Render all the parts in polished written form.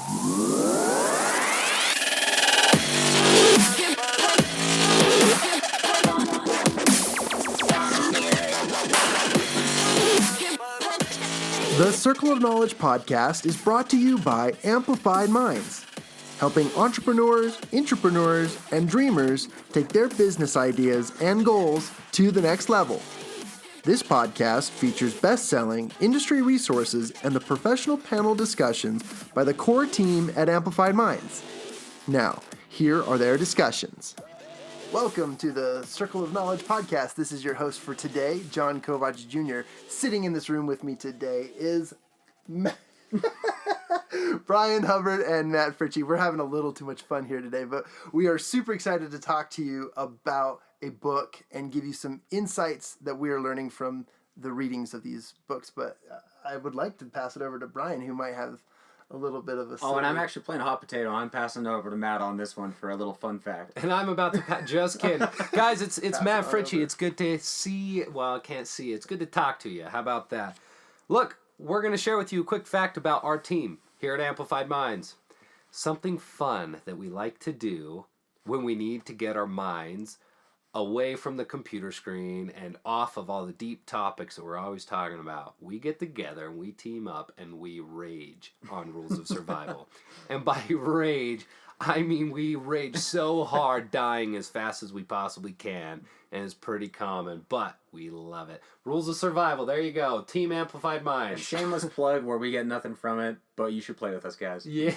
The Circle of Knowledge podcast is brought to you by Amplified Minds, helping entrepreneurs, intrapreneurs, and dreamers take their business ideas and goals to the next level. This podcast features best-selling industry resources and the professional panel discussions by the core team at Amplified Minds. Now, here are their discussions. Welcome to the Circle of Knowledge podcast. This is your host for today, John Kovach Jr. Sitting in this room with me today is Brian Hubbard and Matt Fritzsche. We're having a little too much fun here today, but we are super excited to talk to you about a book and give you some insights that we are learning from the readings of these books. But I would like to pass it over to Brian, who might have a little bit of a... Oh, and I'm actually playing a hot potato. I'm passing over to Matt on this one for a little fun fact. And I'm about to... Just kidding. Guys, it's Matt Fritzsche. It's good to see... Well, I can't see. It's good to talk to you. How about that? Look, we're going to share with you a quick fact about our team here at Amplified Minds. Something fun that we like to do when we need to get our minds away from the computer screen and off of all the deep topics that we're always talking about. We get together and we team up and we rage on Rules of Survival. And by rage, I mean we rage so hard, dying as fast as we possibly can, and it's pretty common, but we love it. Rules of Survival, there you go. Team Amplified Minds. A shameless plug where we get nothing from it, but you should play with us, guys. Yeah.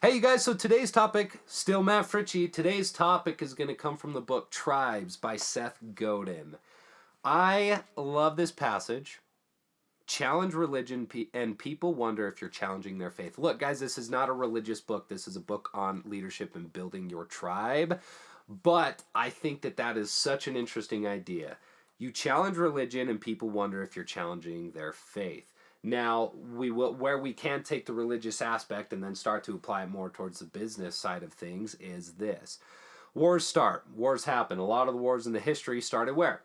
Hey, you guys, so today's topic, still Matt Fritzsche. Today's topic is going to come from the book Tribes by Seth Godin. I love this passage. Challenge religion, and people wonder if you're challenging their faith. Look, guys, this is not a religious book. This is a book on leadership and building your tribe. But I think that is such an interesting idea. You challenge religion, and people wonder if you're challenging their faith. Now, where we can take the religious aspect and then start to apply it more towards the business side of things is this. Wars start. Wars happen. A lot of the wars in the history started where?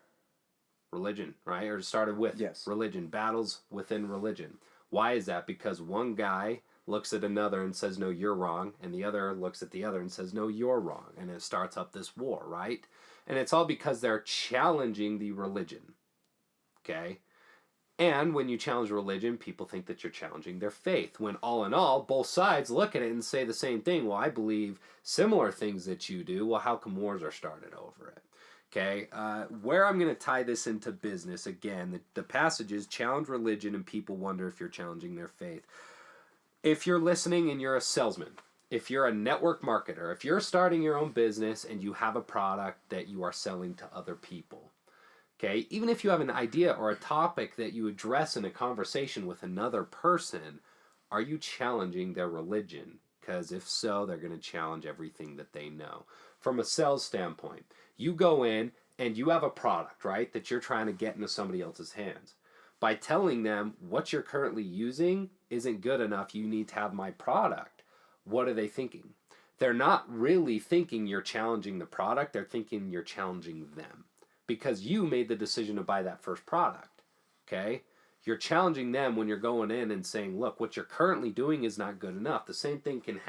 Religion, right? Or started with religion. Battles within religion. Why is that? Because one guy looks at another and says, no, you're wrong. And the other looks at the other and says, no, you're wrong. And it starts up this war, right? And it's all because they're challenging the religion. Okay? And when you challenge religion, people think that you're challenging their faith. When all in all, both sides look at it and say the same thing. Well, I believe similar things that you do. Well, how come wars are started over it? Okay, where I'm going to tie this into business, again, the passage is challenge religion and people wonder if you're challenging their faith. If you're listening and you're a salesman, if you're a network marketer, if you're starting your own business and you have a product that you are selling to other people, okay, even if you have an idea or a topic that you address in a conversation with another person, are you challenging their religion? Because if so, they're going to challenge everything that they know. From a sales standpoint, you go in and you have a product, right, that you're trying to get into somebody else's hands. By telling them what you're currently using isn't good enough, you need to have my product. What are they thinking? They're not really thinking you're challenging the product, they're thinking you're challenging them. Because you made the decision to buy that first product, okay? You're challenging them when you're going in and saying, look, what you're currently doing is not good enough. The same thing can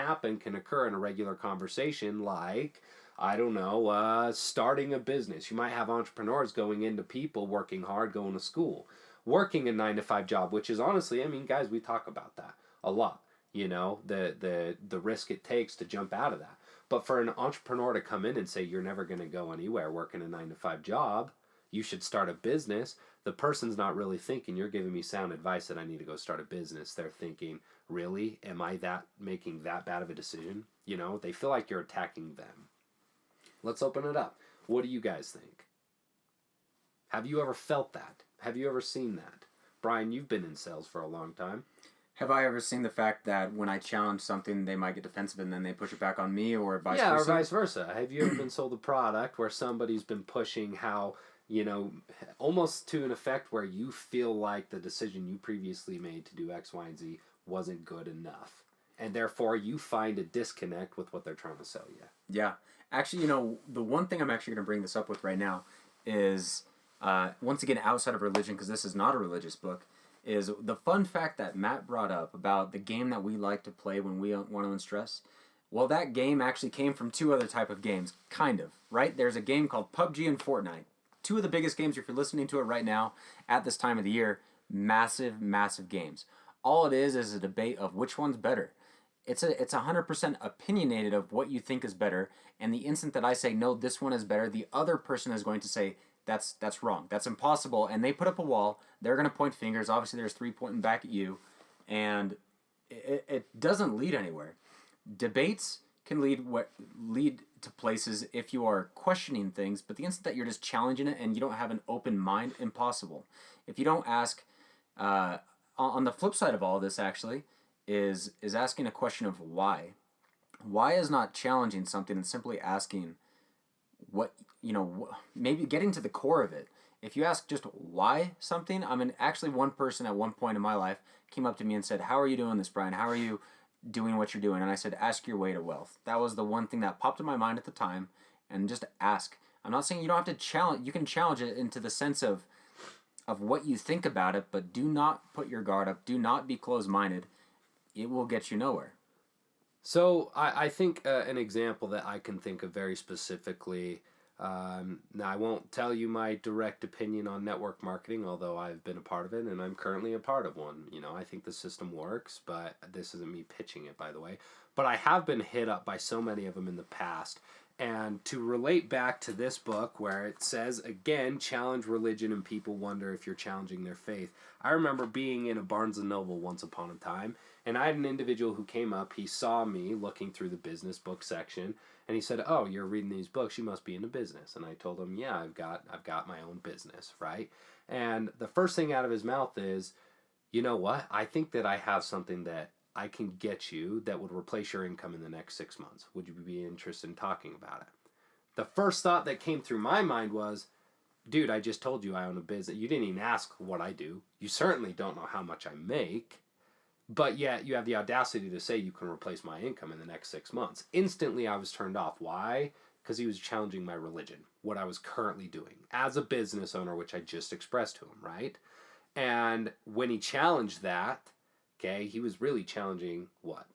occur in a regular conversation like, I don't know, starting a business. You might have entrepreneurs going into people working hard, going to school, working a 9-to-5 job, which is honestly, I mean, guys, we talk about that a lot, you know, the risk it takes to jump out of that. But for an entrepreneur to come in and say, you're never going to go anywhere working a 9-to-5 job, you should start a business. The person's not really thinking, you're giving me sound advice that I need to go start a business. They're thinking, really? Am I making that bad of a decision? You know, they feel like you're attacking them. Let's open it up. What do you guys think? Have you ever felt that? Have you ever seen that? Brian, you've been in sales for a long time. Have I ever seen the fact that when I challenge something, they might get defensive and then they push it back on me, or vice versa? Yeah, or vice versa. Have you ever been sold a product where somebody's been pushing how, you know, almost to an effect where you feel like the decision you previously made to do X, Y, and Z wasn't good enough, and therefore you find a disconnect with what they're trying to sell you? Yeah. Actually, you know, the one thing I'm actually going to bring this up with right now is, once again, outside of religion, because this is not a religious book, is the fun fact that Matt brought up about the game that we like to play when we want to unstress. Well, that game actually came from two other type of games, kind of, right? There's a game called PUBG and Fortnite. Two of the biggest games, if you're listening to it right now, at this time of the year, massive, massive games. All it is a debate of which one's better. It's 100% opinionated of what you think is better, and the instant that I say, no, this one is better, the other person is going to say, that's wrong, that's impossible, and they put up a wall, they're going to point fingers, obviously there's three pointing back at you, and it doesn't lead anywhere. Debates can lead to places if you are questioning things, but the instant that you're just challenging it and you don't have an open mind, impossible. If you don't ask, on the flip side of all this actually, is asking a question of why. Why is not challenging something and simply asking what, maybe getting to the core of it. If you ask just why something, actually one person at one point in my life came up to me and said, how are you doing this, Brian? How are you doing what you're doing? And I said, ask your way to wealth. That was the one thing that popped in my mind at the time, and just ask. I'm not saying you don't have to challenge, you can challenge it into the sense of what you think about it, but do not put your guard up, do not be closed-minded. It will get you nowhere. So I think an example that I can think of very specifically, now I won't tell you my direct opinion on network marketing, although I've been a part of it and I'm currently a part of one. I think the system works, but this isn't me pitching it, by the way. But I have been hit up by so many of them in the past. And to relate back to this book where it says, again, challenge religion and people wonder if you're challenging their faith. I remember being in a Barnes & Noble once upon a time, and I had an individual who came up. He saw me looking through the business book section, and he said, oh, you're reading these books, you must be into business. And I told him, yeah, I've got my own business, right? And the first thing out of his mouth is, you know what? I think that I have something that I can get you that would replace your income in the next 6 months. Would you be interested in talking about it? The first thought that came through my mind was, dude, I just told you I own a business. You didn't even ask what I do. You certainly don't know how much I make. But yet you have the audacity to say you can replace my income in the next 6 months. Instantly I was turned off. Why? Because he was challenging my religion, what I was currently doing as a business owner, which I just expressed to him, right? And when he challenged that, okay, he was really challenging what?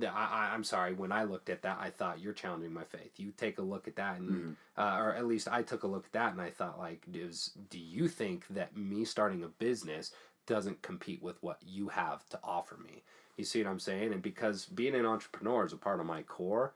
I'm sorry, when I looked at that, I thought, you're challenging my faith. You take a look at that, and or at least I took a look at that, and I thought, like, do you think that me starting a business doesn't compete with what you have to offer me? You see what I'm saying? And because being an entrepreneur is a part of my core,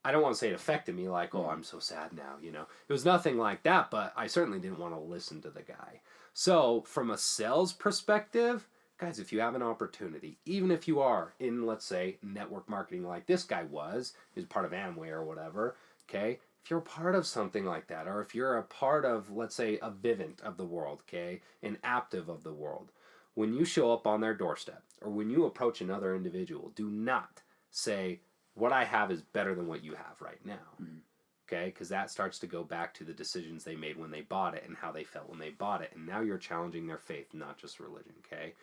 I don't want to say it affected me like, oh, I'm so sad now, It was nothing like that, but I certainly didn't want to listen to the guy. So from a sales perspective, guys, if you have an opportunity, even if you are in, let's say, network marketing like this guy was, he's part of Amway or whatever, okay? If you're a part of something like that, or if you're a part of, let's say, a Vivint of the world, okay, an Aptiv of the world, when you show up on their doorstep, or when you approach another individual, do not say, what I have is better than what you have right now. Okay, because that starts to go back to the decisions they made when they bought it and how they felt when they bought it. And now you're challenging their faith, not just religion, okay?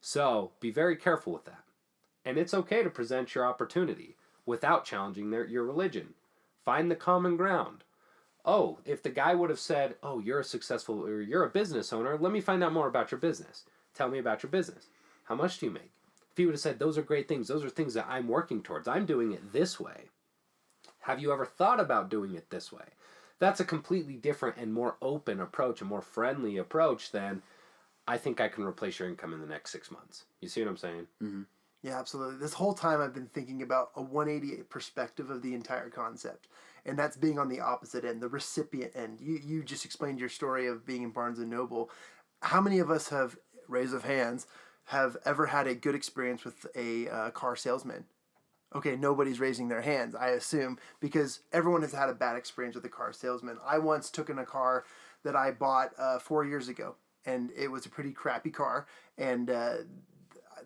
So be very careful with that. And it's okay to present your opportunity without challenging your religion. Find the common ground. Oh, if the guy would have said, oh, you're a business owner, let me find out more about your business. Tell me about your business. How much do you make? If he would have said, those are great things, those are things that I'm working towards, I'm doing it this way. Have you ever thought about doing it this way? That's a completely different and more open approach, a more friendly approach than, I think I can replace your income in the next 6 months. You see what I'm saying? Mm-hmm. Yeah, absolutely. This whole time I've been thinking about a 180 perspective of the entire concept. And that's being on the opposite end, the recipient end. You just explained your story of being in Barnes & Noble. How many of us have, raise of hands, have ever had a good experience with a car salesman? Okay, nobody's raising their hands, I assume, because everyone has had a bad experience with a car salesman. I once took in a car that I bought 4 years ago, and it was a pretty crappy car, and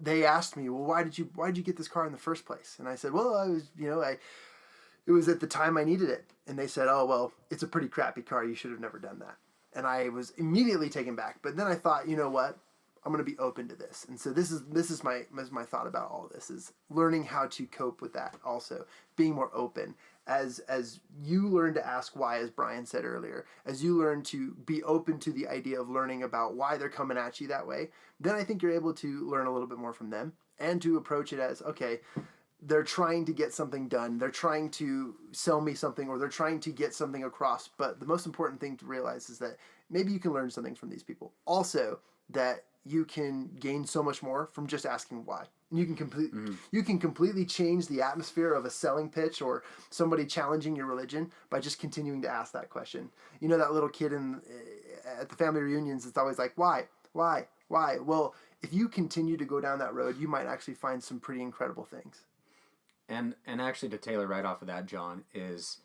they asked me, well, why did you get this car in the first place? And I said, well, I was, it was at the time I needed it. And they said, oh, well, it's a pretty crappy car, you should have never done that. And I was immediately taken back. But then I thought, you know what? I'm going to be open to this. And so this is my thought about all of this, is learning how to cope with that, also being more open. As you learn to ask why, as Brian said earlier, as you learn to be open to the idea of learning about why they're coming at you that way, then I think you're able to learn a little bit more from them and to approach it as, okay, they're trying to get something done. They're trying to sell me something, or they're trying to get something across. But the most important thing to realize is that maybe you can learn something from these people. Also, that you can gain so much more from just asking why. And you can completely change the atmosphere of a selling pitch or somebody challenging your religion by just continuing to ask that question. You know, that little kid at the family reunions, it's always like, why? Well, if you continue to go down that road, you might actually find some pretty incredible things. And actually, to tailor right off of that, John, is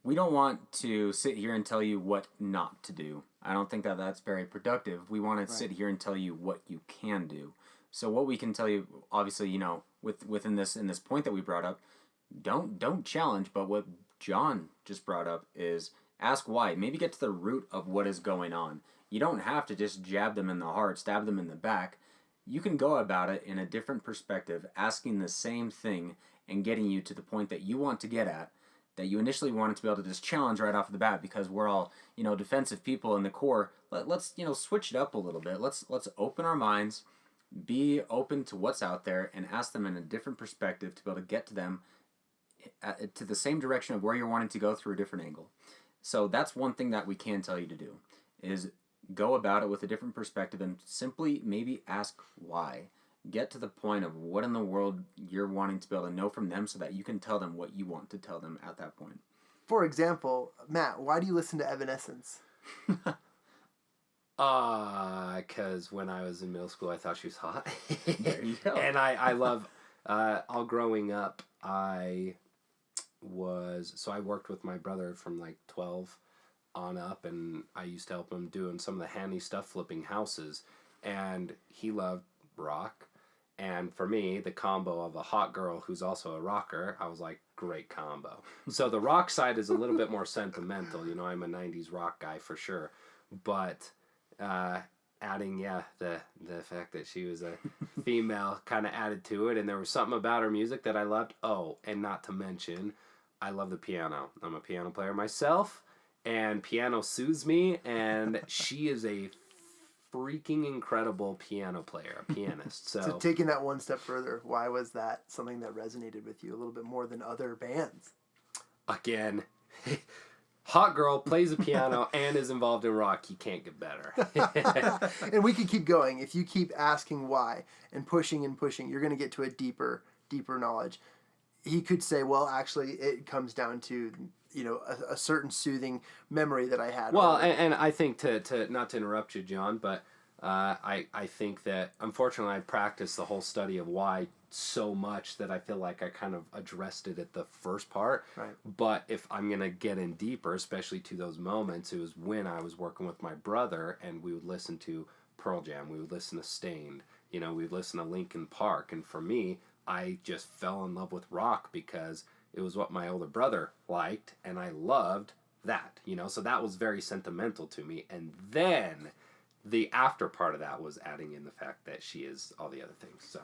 we don't want to sit here and tell you what not to do. I don't think that that's very productive. We want to sit here and tell you what you can do. So what we can tell you, obviously, you know, in this point that we brought up, don't challenge. But what John just brought up is ask why. Maybe get to the root of what is going on. You don't have to just jab them in the heart, stab them in the back. You can go about it in a different perspective, asking the same thing and getting you to the point that you want to get at, that you initially wanted to be able to just challenge right off the bat, because we're all, you know, defensive people in the core. Let's you know, switch it up a little bit. Let's open our minds, be open to what's out there, and ask them in a different perspective to be able to get to them to the same direction of where you're wanting to go through a different angle. So that's one thing that we can tell you to do, is go about it with a different perspective and simply maybe ask why. Get to the point of what in the world you're wanting to be able to know from them so that you can tell them what you want to tell them at that point. For example, Matt, why do you listen to Evanescence? Because when I was in middle school, I thought she was hot. There you go. And I love, all growing up, I worked with my brother from like 12 on up, and I used to help him doing some of the handy stuff, flipping houses, and he loved rock. And for me, the combo of a hot girl who's also a rocker, I was like, great combo. So the rock side is a little bit more sentimental. You know, I'm a 90s rock guy for sure. But adding, the fact that she was a female kind of added to it. And there was something about her music that I loved. Oh, and not to mention, I love the piano. I'm a piano player myself, and piano soothes me. And she is a freaking incredible piano player, a pianist. So taking that one step further, why was that something that resonated with you a little bit more than other bands? Again, hot girl plays the piano and is involved in rock. You can't get better. And we could keep going. If you keep asking why and pushing, you're going to get to a deeper knowledge. He could say, well, actually, it comes down to, you know, a certain soothing memory that I had. Well, and I think to not to interrupt you, John, but I think that unfortunately I practiced the whole study of why so much that I feel like I kind of addressed it at the first part. Right. But if I'm going to get in deeper, especially to those moments, it was when I was working with my brother and we would listen to Pearl Jam, we would listen to Stained, you know, we would listen to Linkin Park. And for me, I just fell in love with rock because it was what my older brother liked, and I loved that, you know, so that was very sentimental to me. And then the after part of that was adding in the fact that she is all the other things. So,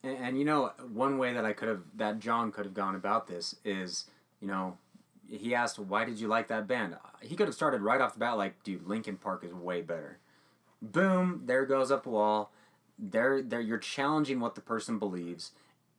and you know, one way that John could have gone about this is, you know, he asked, why did you like that band? He could have started right off the bat like, dude, Linkin Park is way better. Boom, there goes up a wall. There, you're challenging what the person believes.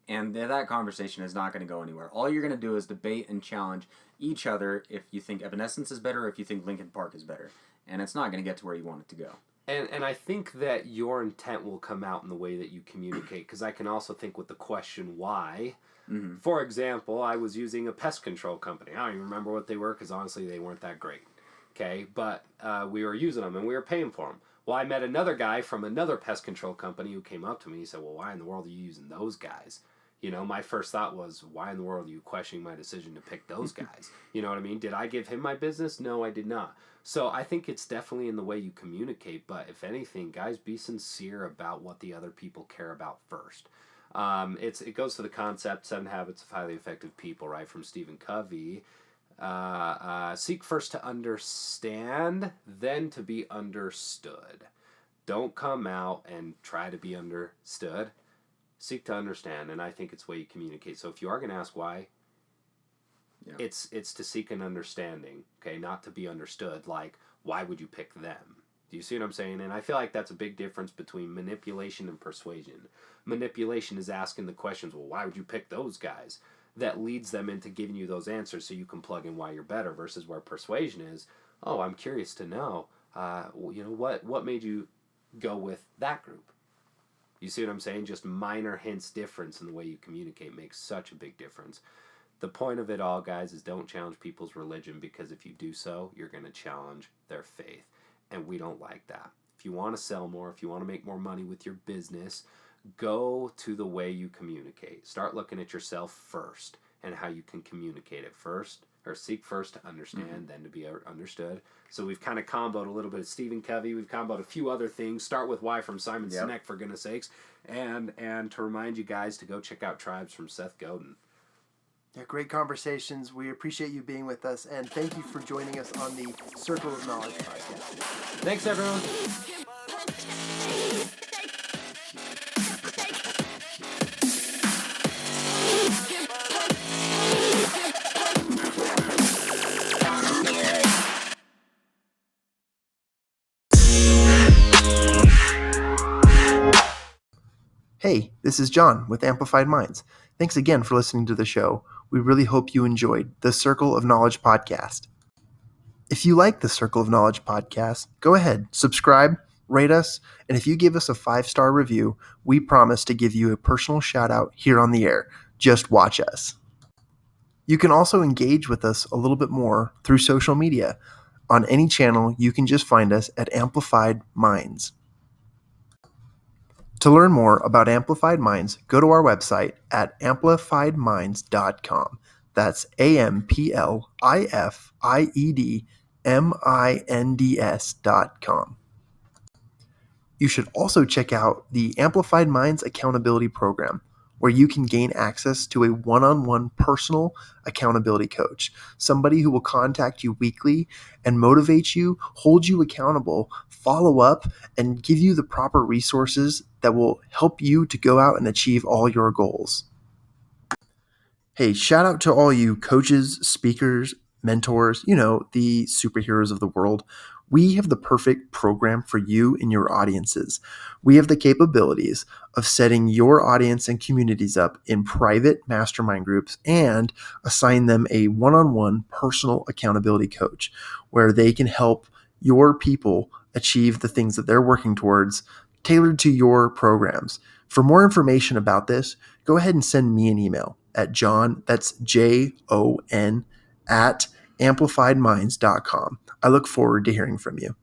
And that conversation is not going to go anywhere. All you're going to do is debate and challenge each other if you think Evanescence is better or if you think Linkin Park is better. And it's not going to get to where you want it to go. And I think that your intent will come out in the way that you communicate, because I can also think with the question why. Mm-hmm. For example, I was using a pest control company. I don't even remember what they were because honestly they weren't that great. Okay, but we were using them and we were paying for them. Well, I met another guy from another pest control company who came up to me and he said, well, why in the world are you using those guys? You know, my first thought was, why in the world are you questioning my decision to pick those guys? You know what I mean? Did I give him my business? No, I did not. So I think it's definitely in the way you communicate. But if anything, guys, be sincere about what the other people care about first. It goes to the concept, 7 Habits of Highly Effective People, right, from Stephen Covey. Seek first to understand, then to be understood. Don't come out and try to be understood. Seek to understand, and I think it's the way you communicate. So if you are going to ask why, it's to seek an understanding, okay, not to be understood. Like, why would you pick them? Do you see what I'm saying? And I feel like that's a big difference between manipulation and persuasion. Manipulation is asking the questions, well, why would you pick those guys? That leads them into giving you those answers so you can plug in why you're better, versus where persuasion is, oh, I'm curious to know, what made you go with that group? You see what I'm saying? Just minor hints difference in the way you communicate makes such a big difference. The point of it all, guys, is don't challenge people's religion, because if you do so, you're going to challenge their faith. And we don't like that. If you want to sell more, if you want to make more money with your business, go to the way you communicate. Start looking at yourself first and how you can communicate it first, or seek first to understand, then to be understood. So we've kind of comboed a little bit of Stephen Covey. We've comboed a few other things. Start with Why from Simon Sinek, for goodness sakes. And to remind you guys to go check out Tribes from Seth Godin. Yeah, great conversations. We appreciate you being with us, and thank you for joining us on the Circle of Knowledge podcast. Thanks, everyone. Hey, this is John with Amplified Minds. Thanks again for listening to the show. We really hope you enjoyed the Circle of Knowledge podcast. If you like the Circle of Knowledge podcast, go ahead, subscribe, rate us, and if you give us a 5-star review, we promise to give you a personal shout out here on the air. Just watch us. You can also engage with us a little bit more through social media. On any channel, you can just find us at Amplified Minds. To learn more about Amplified Minds, go to our website at amplifiedminds.com. That's AMPLIFIEDMINDS.com. You should also check out the Amplified Minds Accountability Program, where you can gain access to a one-on-one personal accountability coach, somebody who will contact you weekly and motivate you, hold you accountable, follow up, and give you the proper resources that will help you to go out and achieve all your goals. Hey, shout out to all you coaches, speakers, mentors, the superheroes of the world. We have the perfect program for you and your audiences. We have the capabilities of setting your audience and communities up in private mastermind groups and assign them a one-on-one personal accountability coach where they can help your people achieve the things that they're working towards, tailored to your programs. For more information about this, go ahead and send me an email at John, that's JON, at amplifiedminds.com. I look forward to hearing from you.